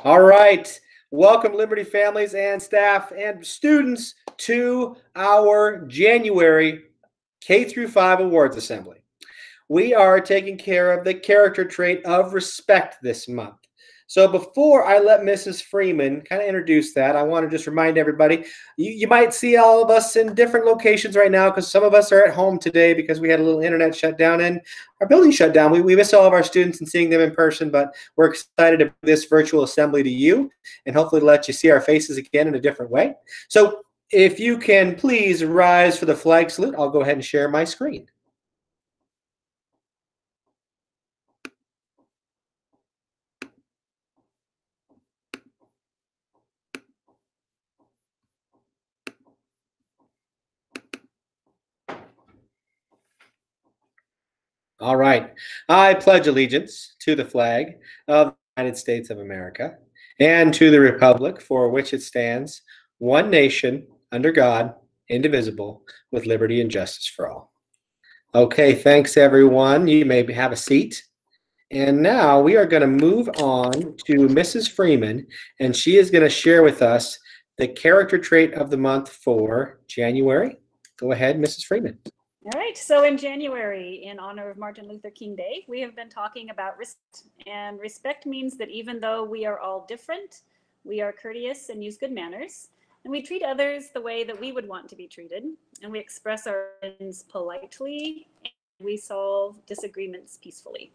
All right. Welcome, Liberty families and staff and students, to our January K-5 Awards Assembly. We are taking care of the character trait of respect this month. So before I let Mrs. Freeman kind of introduce that, I want to just remind everybody, you might see all of us in different locations right now because some of us are at home today because we had a little internet shutdown and our building shut down. We miss all of our students and seeing them in person, but we're excited to bring this virtual assembly to you and hopefully let you see our faces again in a different way. So if you can please rise for the flag salute, I'll go ahead and share my screen. All right. I pledge allegiance to the flag of the United States of America and to the republic for which it stands, one nation, under God, indivisible, with liberty and justice for all. Okay, thanks everyone. You may have a seat. And now we are going to move on to Mrs. Freeman, and she is going to share with us the character trait of the month for January. Go ahead, Mrs. Freeman. All right, so in January, in honor of Martin Luther King Day, we have been talking about respect. And respect means that even though we are all different, we are courteous and use good manners, and we treat others the way that we would want to be treated, and we express our opinions politely, and we solve disagreements peacefully.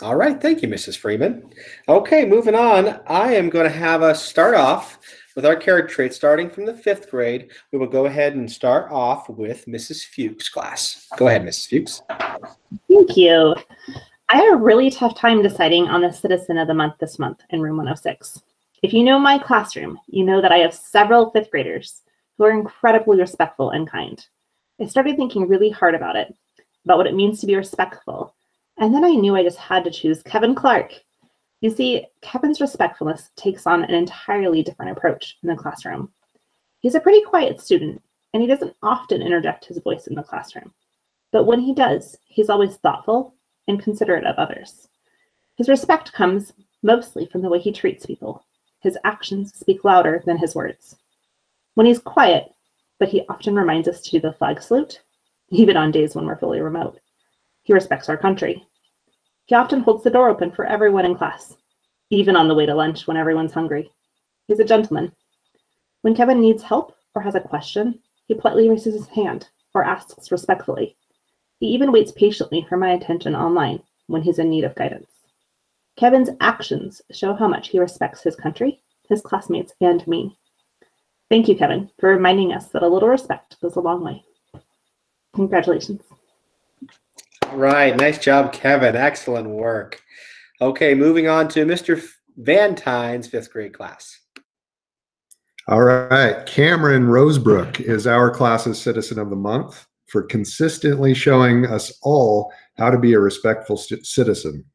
All right, thank you, Mrs. Freeman. Okay, moving on, I am going to have us start off with our character traits starting from the 5th grade. We will go ahead and start off with Mrs. Fuchs' class. Go ahead, Mrs. Fuchs. Thank you. I had a really tough time deciding on the Citizen of the Month this month in room 106. If you know my classroom, you know that I have several 5th graders who are incredibly respectful and kind. I started thinking really hard about what it means to be respectful. And then I knew I just had to choose Kevin Clark. You see, Kevin's respectfulness takes on an entirely different approach in the classroom. He's a pretty quiet student, and he doesn't often interject his voice in the classroom. But when he does, he's always thoughtful and considerate of others. His respect comes mostly from the way he treats people. His actions speak louder than his words. When he's quiet, but he often reminds us to do the flag salute, even on days when we're fully remote. He respects our country. He often holds the door open for everyone in class, even on the way to lunch when everyone's hungry. He's a gentleman. When Kevin needs help or has a question, he politely raises his hand or asks respectfully. He even waits patiently for my attention online when he's in need of guidance. Kevin's actions show how much he respects his country, his classmates, and me. Thank you, Kevin, for reminding us that a little respect goes a long way. Congratulations. All right, nice job, Kevin. Excellent work. Okay, moving on to Mr. Van Tyne's 5th grade class. All right, Cameron Rosebrook is our class's Citizen of the Month for consistently showing us all how to be a respectful citizen.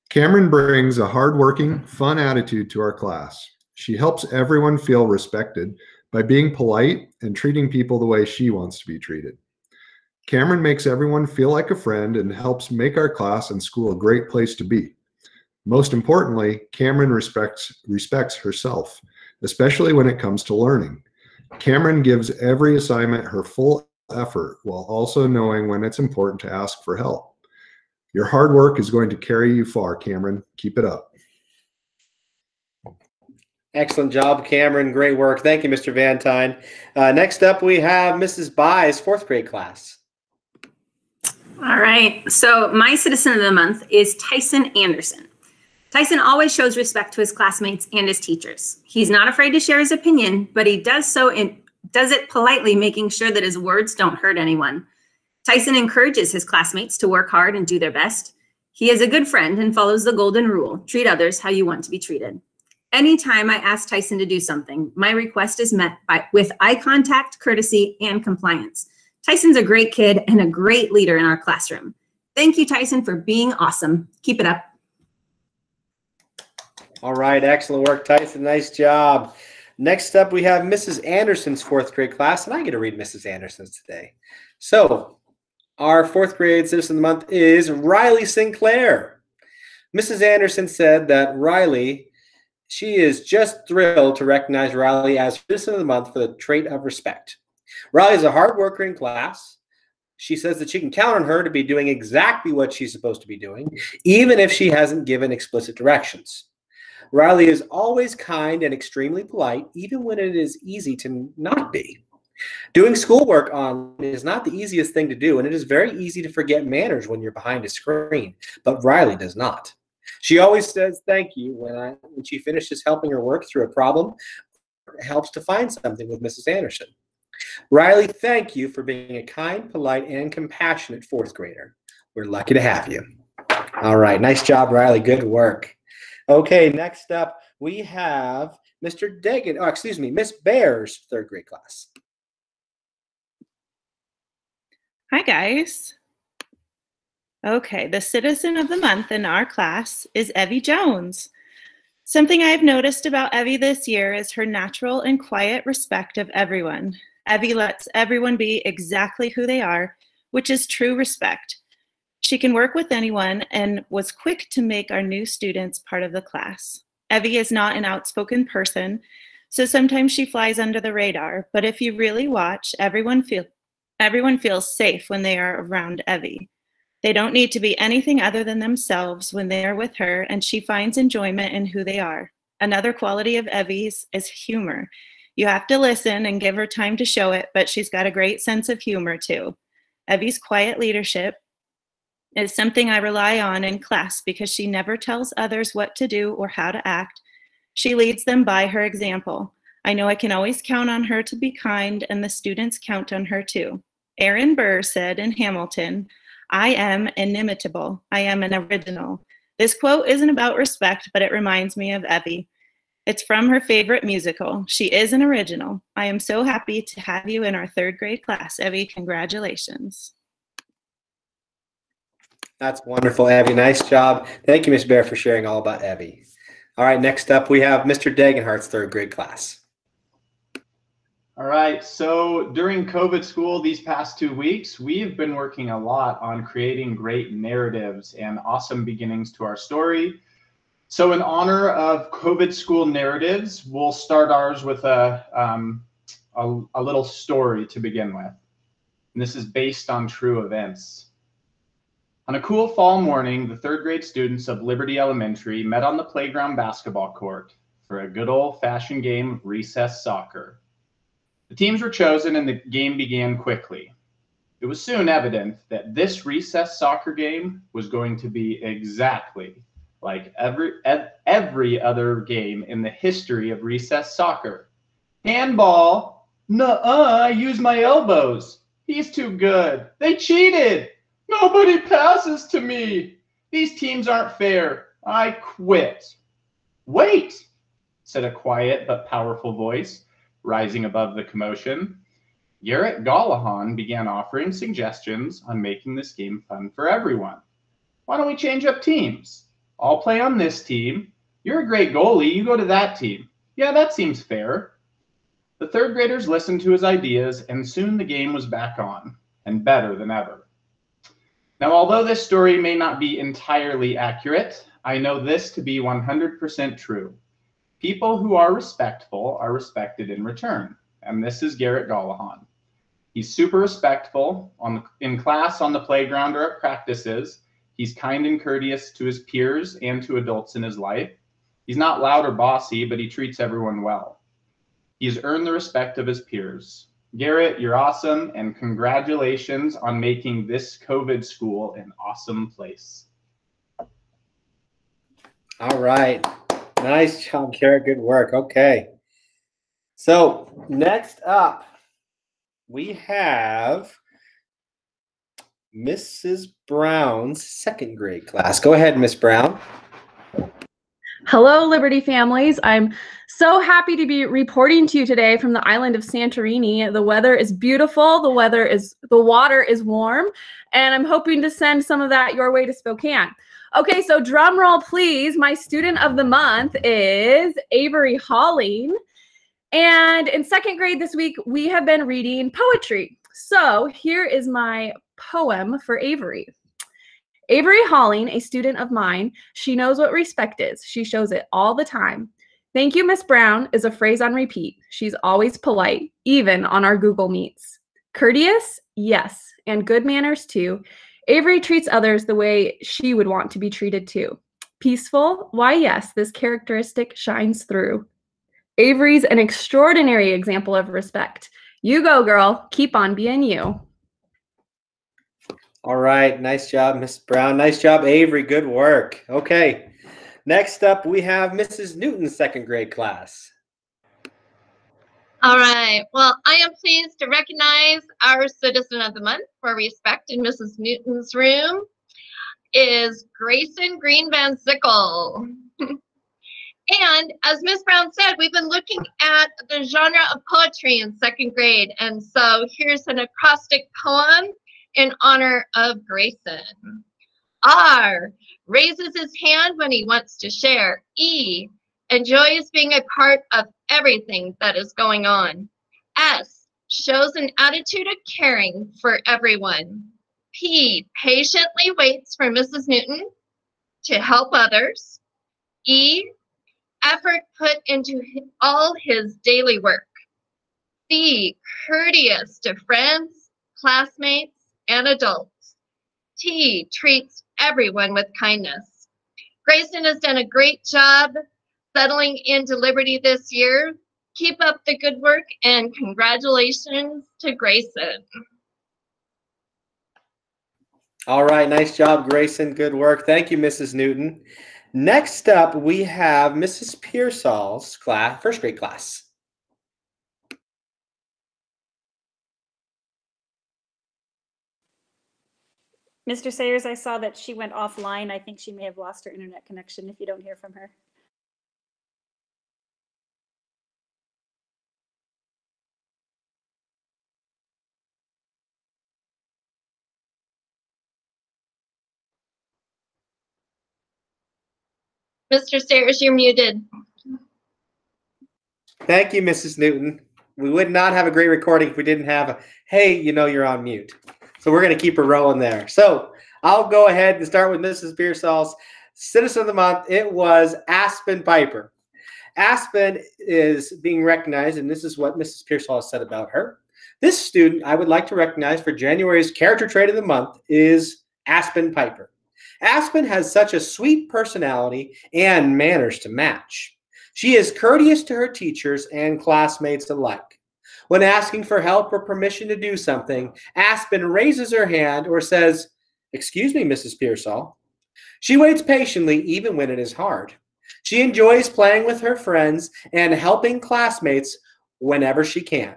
Cameron brings a hardworking, fun attitude to our class. She helps everyone feel respected by being polite and treating people the way she wants to be treated. Cameron makes everyone feel like a friend and helps make our class and school a great place to be. Most importantly, Cameron respects herself, especially when it comes to learning. Cameron gives every assignment her full effort while also knowing when it's important to ask for help. Your hard work is going to carry you far, Cameron. Keep it up. Excellent job, Cameron. Great work. Thank you, Mr. Van Tyne. Next up, we have Mrs. Bai's 4th grade class. All right, so my Citizen of the Month is Tyson Anderson. Tyson always shows respect to his classmates and his teachers. He's not afraid to share his opinion, but he does it politely, making sure that his words don't hurt anyone. Tyson encourages his classmates to work hard and do their best. He is a good friend and follows the golden rule: treat others how you want to be treated. Anytime I ask Tyson to do something, my request is met with eye contact, courtesy, and compliance. Tyson's a great kid and a great leader in our classroom. Thank you, Tyson, for being awesome. Keep it up. All right, excellent work, Tyson. Nice job. Next up, we have Mrs. Anderson's 4th grade class, and I get to read Mrs. Anderson's today. So our 4th grade Citizen of the Month is Riley Sinclair. Mrs. Anderson said that she is just thrilled to recognize Riley as Citizen of the Month for the trait of respect. Riley is a hard worker in class. She says that she can count on her to be doing exactly what she's supposed to be doing, even if she hasn't given explicit directions. Riley is always kind and extremely polite, even when it is easy to not be. Doing schoolwork online is not the easiest thing to do, and it is very easy to forget manners when you're behind a screen, but Riley does not. She always says thank you when she finishes helping her work through a problem, helps to find something with Mrs. Anderson. Riley, thank you for being a kind, polite, and compassionate fourth grader. We're lucky to have you. All right, nice job, Riley. Good work. Okay, next up we have Miss Bear's third grade class. Hi, guys. Okay, the Citizen of the Month in our class is Evie Jones. Something I've noticed about Evie this year is her natural and quiet respect of everyone. Evie lets everyone be exactly who they are, which is true respect. She can work with anyone and was quick to make our new students part of the class. Evie is not an outspoken person, so sometimes she flies under the radar, but if you really watch, everyone feels safe when they are around Evie. They don't need to be anything other than themselves when they are with her, and she finds enjoyment in who they are. Another quality of Evie's is humor. You have to listen and give her time to show it, but she's got a great sense of humor too. Evie's quiet leadership is something I rely on in class because she never tells others what to do or how to act. She leads them by her example. I know I can always count on her to be kind, and the students count on her too. Aaron Burr said in Hamilton, "I am inimitable. I am an original." This quote isn't about respect, but it reminds me of Evie. It's from her favorite musical. She is an original. I am so happy to have you in our third grade class, Evie. Congratulations. That's wonderful, Evie. Nice job. Thank you, Miss Bear, for sharing all about Evie. All right, next up we have Mr. Dagenhart's third grade class. All right, so during COVID school these past 2 weeks, we've been working a lot on creating great narratives and awesome beginnings to our story. So in honor of COVID school narratives, we'll start ours with a little story to begin with. And this is based on true events. On a cool fall morning, the third grade students of Liberty Elementary met on the playground basketball court for a good old-fashioned game of recess soccer. The teams were chosen and the game began quickly. It was soon evident that this recess soccer game was going to be exactly like every other game in the history of recess soccer. Handball? Nuh-uh, I used my elbows. He's too good. They cheated. Nobody passes to me. These teams aren't fair. I quit. Wait, said a quiet but powerful voice, rising above the commotion. Garrett Gallahan began offering suggestions on making this game fun for everyone. Why don't we change up teams? I'll play on this team. You're a great goalie. You go to that team. Yeah, that seems fair. The third graders listened to his ideas, and soon the game was back on, and better than ever. Now, although this story may not be entirely accurate, I know this to be 100% true. People who are respectful are respected in return, and this is Garrett Gallahan. He's super respectful in class, on the playground, or at practices. He's kind and courteous to his peers and to adults in his life. He's not loud or bossy, but he treats everyone well. He's earned the respect of his peers. Garrett, you're awesome, and congratulations on making this COVID school an awesome place. All right. Nice job, Garrett. Good work. Okay. So next up, we have Mrs. Brown's second grade class. Go ahead, Miss Brown. Hello, Liberty families. I'm so happy to be reporting to you today from the island of Santorini. The weather is beautiful, the water is warm, and I'm hoping to send some of that your way to Spokane. Okay, so drum roll, please. My student of the month is Avery Halling. And in second grade this week, we have been reading poetry. So here is my poem for Avery. Avery Halling, a student of mine, she knows what respect is. She shows it all the time. Thank you, Miss Brown is a phrase on repeat. She's always polite, even on our Google Meets. Courteous? Yes, and good manners too. Avery treats others the way she would want to be treated too. Peaceful? Why, yes, this characteristic shines through. Avery's an extraordinary example of respect. You go, girl. Keep on being you. All right. Nice job, Miss Brown. Nice job, Avery. Good work. Okay. Next up, we have Mrs. Newton's second grade class. All right. Well, I am pleased to recognize our Citizen of the Month for respect in Mrs. Newton's room is Grayson Green Van Sickle. And as Miss Brown said, we've been looking at the genre of poetry in second grade. And so here's an acrostic poem in honor of Grayson. R raises his hand when he wants to share. E enjoys being a part of everything that is going on. S shows an attitude of caring for everyone. P patiently waits for Mrs. Newton to help others. E effort put into all his daily work. C courteous to friends, classmates, and adults. T treats everyone with kindness. Grayson has done a great job settling into Liberty this year. Keep up the good work and congratulations to Grayson. All right. Nice job, Grayson. Good work. Thank you, Mrs. Newton. Next up, we have Mrs. Pearsall's class, first grade class. Mr. Sayers, I saw that she went offline. I think she may have lost her internet connection if you don't hear from her. Mr. Sayers, you're muted. Thank you, Mrs. Newton. We would not have a great recording if we didn't have a, hey, you know you're on mute. So we're going to keep her rolling there. So I'll go ahead and start with Mrs. Pearsall's Citizen of the Month. It was Aspen Piper. Aspen is being recognized, and this is what Mrs. Pearsall has said about her. This student I would like to recognize for January's Character Trait of the Month is Aspen Piper. Aspen has such a sweet personality and manners to match. She is courteous to her teachers and classmates alike. When asking for help or permission to do something, Aspen raises her hand or says, "Excuse me, Mrs. Pearsall." She waits patiently even when it is hard. She enjoys playing with her friends and helping classmates whenever she can.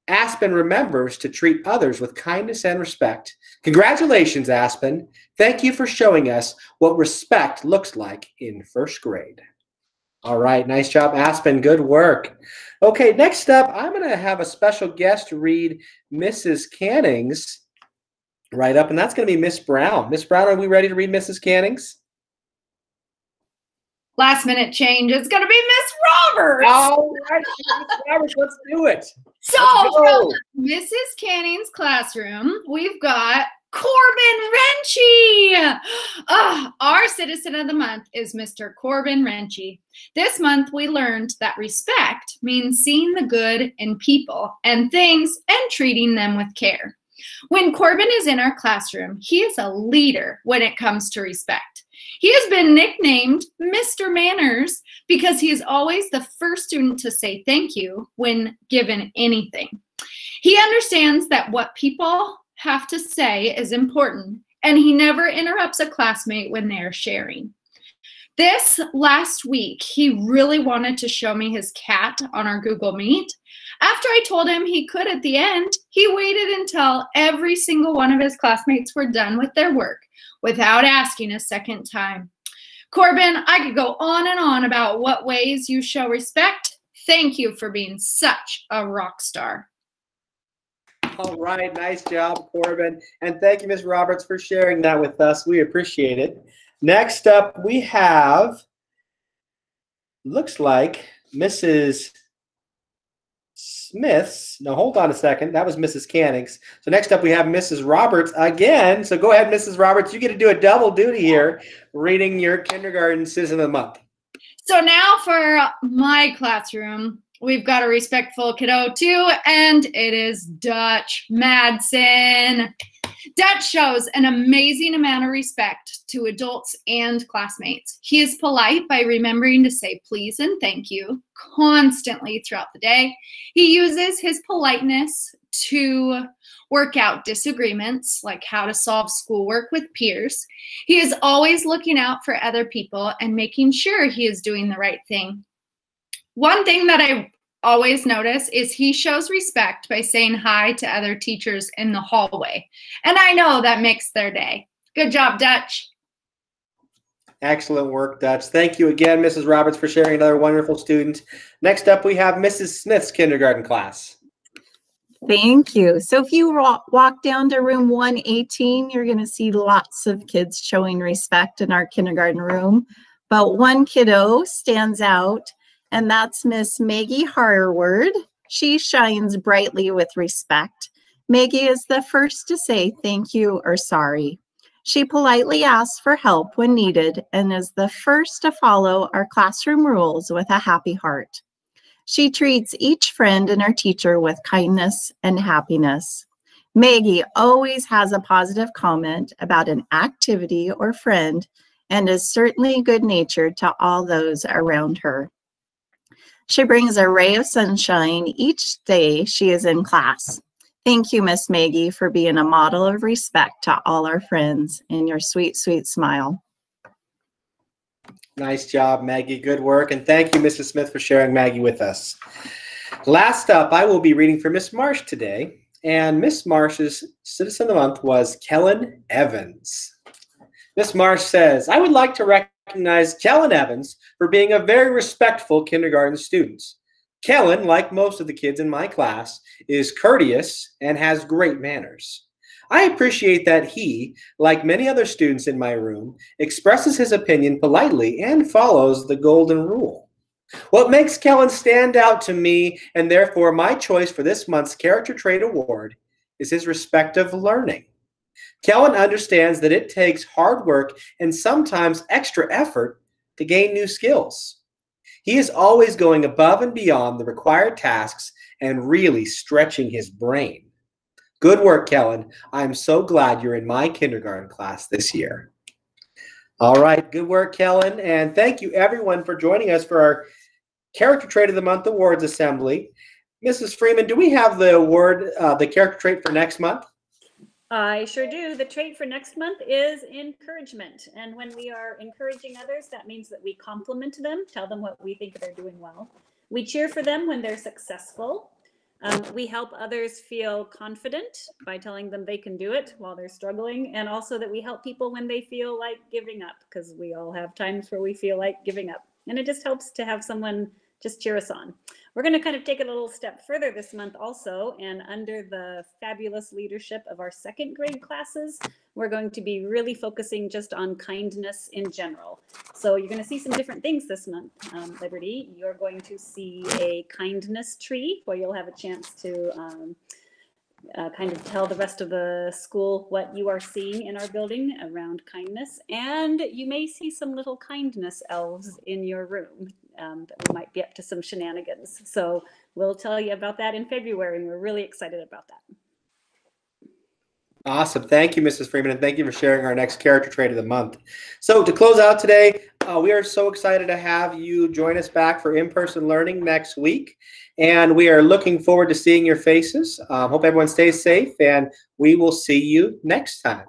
Aspen remembers to treat others with kindness and respect. Congratulations, Aspen. Thank you for showing us what respect looks like in first grade. All right, nice job, Aspen. Good work. Okay, next up, I'm going to have a special guest read Mrs. Canning's right up, and that's going to be Miss Brown. Miss Brown, are we ready to read Mrs. Canning's? Last minute change. It's going to be Miss Roberts. All right, Miss Roberts, let's do it. So from Mrs. Canning's classroom, we've got Corbin Renchie. Our Citizen of the Month is Mr. Corbin Renchie. This month, we learned that respect means seeing the good in people and things and treating them with care. When Corbin is in our classroom, he is a leader when it comes to respect. He has been nicknamed Mr. Manners because he is always the first student to say thank you when given anything. He understands that what people have to say is important, and he never interrupts a classmate when they are sharing. This last week, he really wanted to show me his cat on our Google Meet. After I told him he could at the end, he waited until every single one of his classmates were done with their work without asking a second time. Corbin, I could go on and on about what ways you show respect. Thank you for being such a rock star. All right, nice job, Corbin. And thank you, Ms. Roberts, for sharing that with us. We appreciate it. Next up, we have, looks like Mrs. Smiths. Now, hold on a second. That was Mrs. Cannings. So next up, we have Mrs. Roberts again. So go ahead, Mrs. Roberts. You get to do a double duty here, reading your kindergarten Citizen of the Month. So now for my classroom, we've got a respectful kiddo too, and it is Dutch Madsen. Dutch shows an amazing amount of respect to adults and classmates. He is polite by remembering to say please and thank you constantly throughout the day. He uses his politeness to work out disagreements, like how to solve schoolwork with peers. He is always looking out for other people and making sure he is doing the right thing. One thing that I always notice is he shows respect by saying hi to other teachers in the hallway. And I know that makes their day. Good job, Dutch. Excellent work, Dutch. Thank you again, Mrs. Roberts, for sharing another wonderful student. Next up, we have Mrs. Smith's kindergarten class. Thank you. So if you walk down to room 118, you're going to see lots of kids showing respect in our kindergarten room. But one kiddo stands out, and that's Miss Maggie Harward. She shines brightly with respect. Maggie is the first to say thank you or sorry. She politely asks for help when needed and is the first to follow our classroom rules with a happy heart. She treats each friend and our teacher with kindness and happiness. Maggie always has a positive comment about an activity or friend and is certainly good-natured to all those around her. She brings a ray of sunshine each day she is in class. Thank you, Miss Maggie, for being a model of respect to all our friends and your sweet, sweet smile. Nice job, Maggie. Good work. And thank you, Mrs. Smith, for sharing Maggie with us. Last up, I will be reading for Miss Marsh today. And Miss Marsh's Citizen of the Month was Kellen Evans. Miss Marsh says, I would like to recognize Kellen Evans for being a very respectful kindergarten student. Kellen, like most of the kids in my class, is courteous and has great manners. I appreciate that he, like many other students in my room, expresses his opinion politely and follows the golden rule. What makes Kellen stand out to me, and therefore my choice for this month's Character Trait Award, is his respect of learning. Kellen understands that it takes hard work and sometimes extra effort to gain new skills. He is always going above and beyond the required tasks and really stretching his brain. Good work, Kellen. I'm so glad you're in my kindergarten class this year. All right, good work, Kellen. And thank you, everyone, for joining us for our Character Trait of the Month Awards Assembly. Mrs. Freeman, do we have the award, the character trait for next month? I sure do. The trait for next month is encouragement. And when we are encouraging others, that means that we compliment them, tell them what we think they're doing well. We cheer for them when they're successful. We help others feel confident by telling them they can do it while they're struggling. And also that we help people when they feel like giving up, because we all have times where we feel like giving up. And it just helps to have someone just cheer us on. We're going to kind of take it a little step further this month also, and under the fabulous leadership of our second grade classes, we're going to be really focusing just on kindness in general. So you're going to see some different things this month, Liberty. You're going to see a kindness tree where you'll have a chance to kind of tell the rest of the school what you are seeing in our building around kindness. And you may see some little kindness elves in your room that we might be up to some shenanigans. So we'll tell you about that in February, and we're really excited about that. Awesome. Thank you, Mrs. Freeman, and thank you for sharing our next character trait of the month. So to close out today, we are so excited to have you join us back for in-person learning next week. And we are looking forward to seeing your faces. Hope everyone stays safe, and we will see you next time.